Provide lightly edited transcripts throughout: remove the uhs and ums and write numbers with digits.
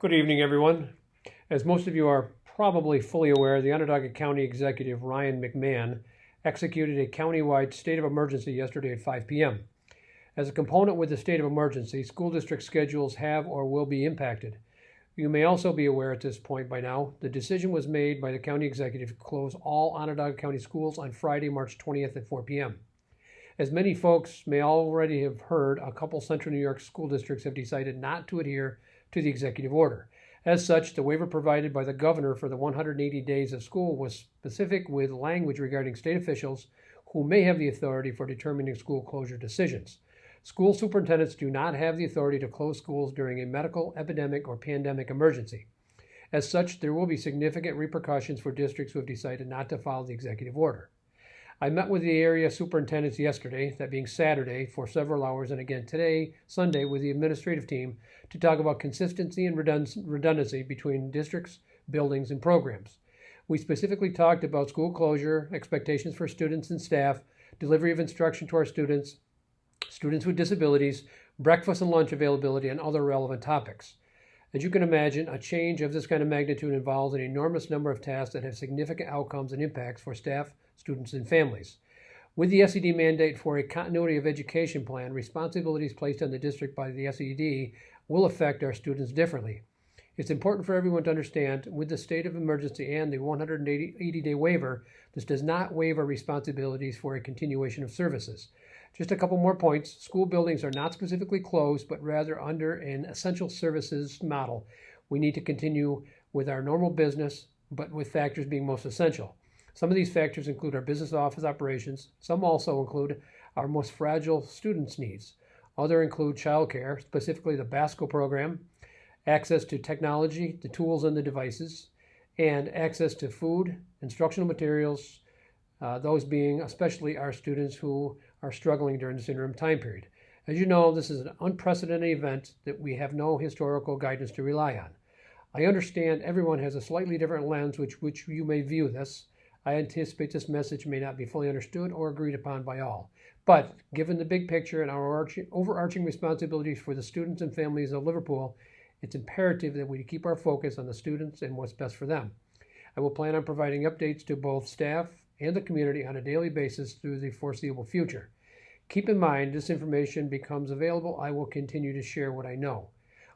Good evening, everyone. As most of you are probably fully aware, the Onondaga County Executive Ryan McMahon executed a countywide state of emergency yesterday at 5 p.m. As a component with the state of emergency, school district schedules have or will be impacted. You may also be aware at this point by now, the decision was made by the county executive to close all Onondaga County schools on Friday, March 20th at 4 p.m. As many folks may already have heard, a couple Central New York school districts have decided not to adhere to the executive order. As such, the waiver provided by the governor for the 180 days of school was specific with language regarding state officials who may have the authority for determining school closure decisions. School superintendents do not have the authority to close schools during a medical, epidemic, or pandemic emergency. As such, there will be significant repercussions for districts who have decided not to follow the executive order. I met with the area superintendents yesterday, that being Saturday, for several hours, and again today, Sunday, with the administrative team to talk about consistency and redundancy between districts, buildings, and programs. We specifically talked about school closure, expectations for students and staff, delivery of instruction to our students, students with disabilities, breakfast and lunch availability, and other relevant topics. As you can imagine, a change of this kind of magnitude involves an enormous number of tasks that have significant outcomes and impacts for staff, students, and families. With the SED mandate for a continuity of education plan, responsibilities placed on the district by the SED will affect our students differently. It's important for everyone to understand, with the state of emergency and the 180-day waiver, this does not waive our responsibilities for a continuation of services. Just a couple more points. School buildings are not specifically closed, but rather under an essential services model. We need to continue with our normal business, but with factors being most essential. Some of these factors include our business office operations. Some also include our most fragile students' needs. Others include childcare, specifically the BASCO program, access to technology, the tools and the devices, and access to food, instructional materials, those being especially our students who are struggling during this interim time period. As you know, this is an unprecedented event that we have no historical guidance to rely on. I understand everyone has a slightly different lens which you may view this. I anticipate this message may not be fully understood or agreed upon by all. But given the big picture and our overarching responsibilities for the students and families of Liverpool, it's imperative that we keep our focus on the students and what's best for them. I will plan on providing updates to both staff and the community on a daily basis through the foreseeable future. Keep in mind, this information becomes available, I will continue to share what I know.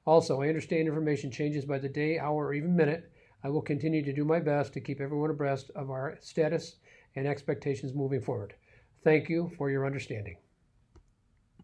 Also, I understand information changes by the day, hour, or even minute. I will continue to do my best to keep everyone abreast of our status and expectations moving forward. Thank you for your understanding.